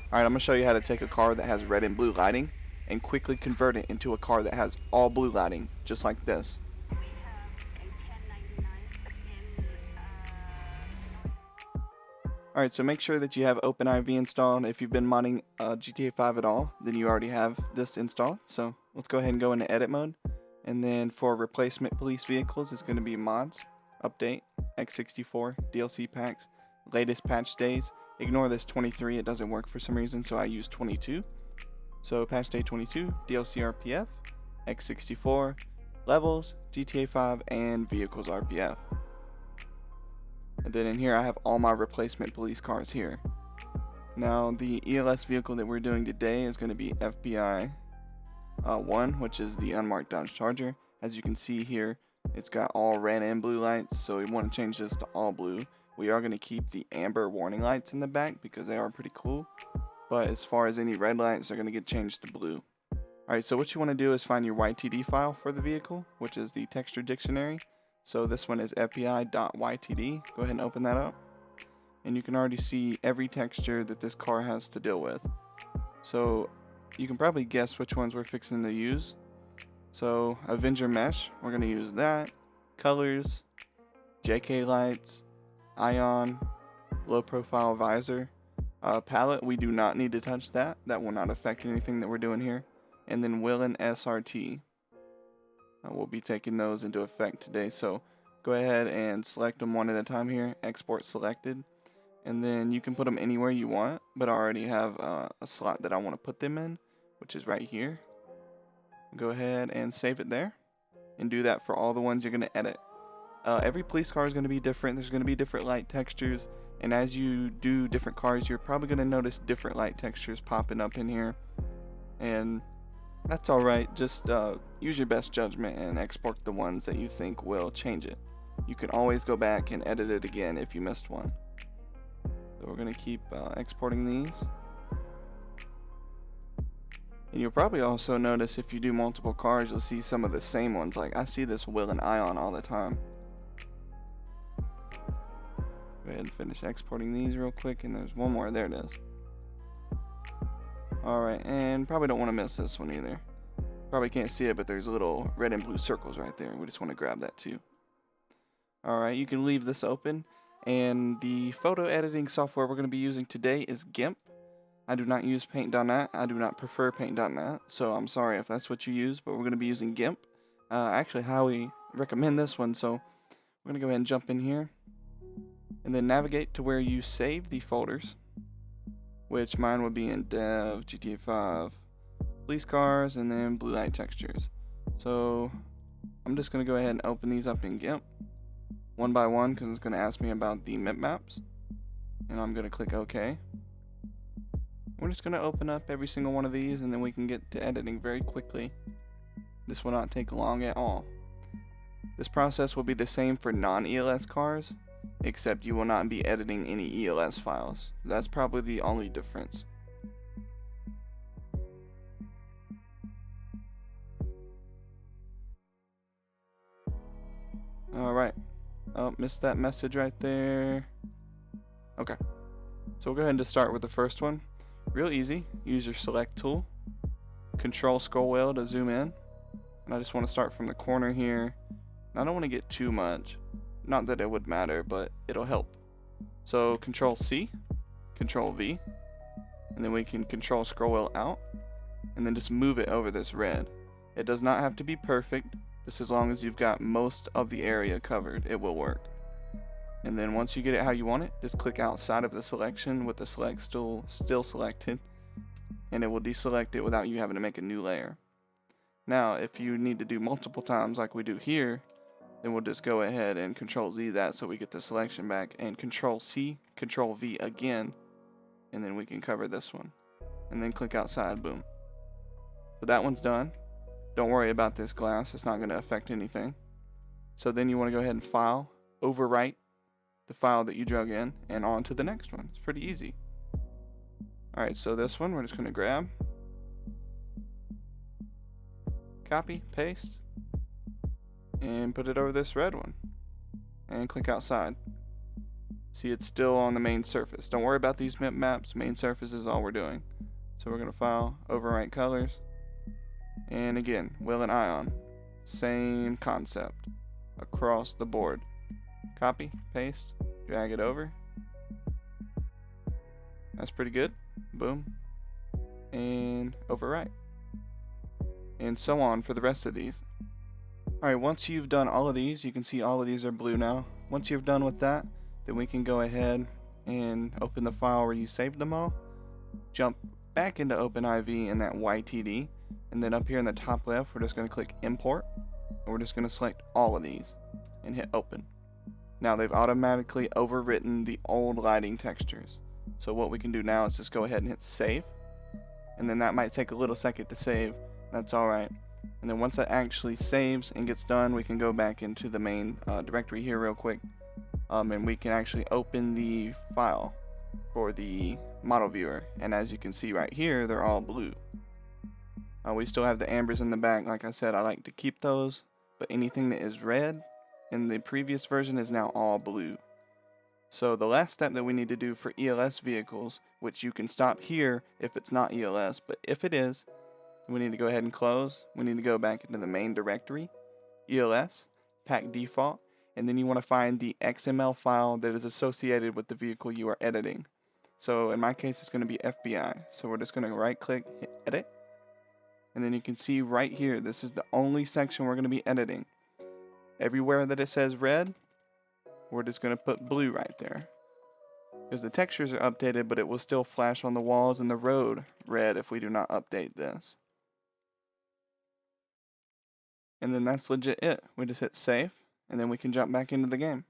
Alright, I'm going to show you how to take a car that has red and blue lighting and quickly convert it into a car that has all blue lighting, just like this. Alright, so make sure that you have OpenIV installed. If you've been modding GTA 5 at all, then you already have this installed. So let's go ahead and go into edit mode. And then for replacement police vehicles, it's going to be mods, update, X64, DLC packs, latest patch days. Ignore this 23, it doesn't work for some reason, so I use 22. So patch day 22, DLC RPF, X64, levels, GTA 5, and vehicles RPF. And then in here I have all my replacement police cars here. Now the ELS vehicle that we're doing today is going to be FBI 1, which is the unmarked Dodge Charger. As you can see here, it's got all red and blue lights, so we want to change this to all blue. We are going to keep the amber warning lights in the back because they are pretty cool. But as far as any red lights, they're going to get changed to blue. Alright, so what you want to do is find your YTD file for the vehicle, which is the texture dictionary. So this one is fbi.ytd. Go ahead and open that up. And you can already see every texture that this car has to deal with. So you can probably guess which ones we're fixing to use. So Avenger Mesh, we're going to use that. Colors, JK lights, Ion, low profile visor. Palette, we do not need to touch that. That will not affect anything that we're doing here. And then Will and SRT. We'll be taking those into effect today. So go ahead and select them one at a time here. Export selected. And then you can put them anywhere you want. But I already have a slot that I want to put them in, which is right here. Go ahead and save it there. And do that for all the ones you're going to edit. Every police car is going to be different. There's going to be different light textures. And as you do different cars, you're probably going to notice different light textures popping up in here. And that's alright. Just use your best judgment and export the ones that you think will change it. You can always go back and edit it again if you missed one. So we're going to keep exporting these. And you'll probably also notice if you do multiple cars, you'll see some of the same ones. Like I see this Will and Ion all the time. Go ahead and finish exporting these real quick, and there's one more. There it is. Alright, and probably don't want to miss this one either. Probably can't see it, but there's little red and blue circles right there. We just want to grab that too. Alright, you can leave this open. And the photo editing software we're going to be using today is GIMP. I do not use Paint.net. I do not prefer Paint.net, so I'm sorry if that's what you use, but we're going to be using GIMP. I actually highly recommend this one, so we're going to go ahead and jump in here. And then navigate to where you save the folders, which mine would be in Dev, GTA 5, police cars, and then blue light textures. So I'm just going to go ahead and open these up in GIMP one by one because it's going to ask me about the mip maps. And I'm going to click OK. We're just going to open up every single one of these and then we can get to editing very quickly. This will not take long at all. This process will be the same for non-ELS cars, except you will not be editing any ELS files. That's probably the only difference. Alright. Oh, missed that message right there. Okay. So we'll go ahead and just start with the first one. Real easy. Use your select tool. Control scroll wheel to zoom in. And I just want to start from the corner here. And I don't want to get too much. Not that it would matter, but it'll help. So Control C, Control V, and then we can Control scroll wheel out, and then just move it over this red. It does not have to be perfect, just as long as you've got most of the area covered, it will work. And then once you get it how you want it, just click outside of the selection with the select tool still selected, and it will deselect it without you having to make a new layer. Now, if you need to do multiple times like we do here, then we'll just go ahead and Control Z that so we get the selection back, and Control C, Control V again, and then we can cover this one. And then click outside, boom. So that one's done. Don't worry about this glass, it's not going to affect anything. So then you want to go ahead and File, overwrite the file that you drug in, and on to the next one. It's pretty easy. Alright, so this one we're just going to grab, copy, paste, and put it over this red one, and click outside. See, it's still on the main surface. Don't worry about these maps. Main surface is all we're doing. So we're going to file, overwrite colors. And again, Will and Ion. Same concept across the board. Copy, paste, drag it over. That's pretty good. Boom. And overwrite. And so on for the rest of these. Alright, once you've done all of these, you can see all of these are blue now. Once you're done with that, then we can go ahead and open the file where you saved them all. Jump back into OpenIV in that YTD. And then up here in the top left, we're just going to click Import. And we're just going to select all of these and hit Open. Now they've automatically overwritten the old lighting textures. So what we can do now is just go ahead and hit Save. And then that might take a little second to save. That's alright. And then once that actually saves and gets done, we can go back into the main directory here real quick. And we can actually open the file for the model viewer. And as you can see right here, they're all blue. We still have the ambers in the back. Like I said, I like to keep those. But anything that is red in the previous version is now all blue. So the last step that we need to do for ELS vehicles, which you can stop here if it's not ELS, but if it is, we need to go ahead and close. We need to go back into the main directory, ELS, pack default, and then you want to find the XML file that is associated with the vehicle you are editing. So in my case, it's going to be FBI. So we're just going to right click, hit edit, and then you can see right here, this is the only section we're going to be editing. Everywhere that it says red, we're just going to put blue right there. Because the textures are updated, but it will still flash on the walls and the road red if we do not update this. And then that's legit it. We just hit save, and then we can jump back into the game.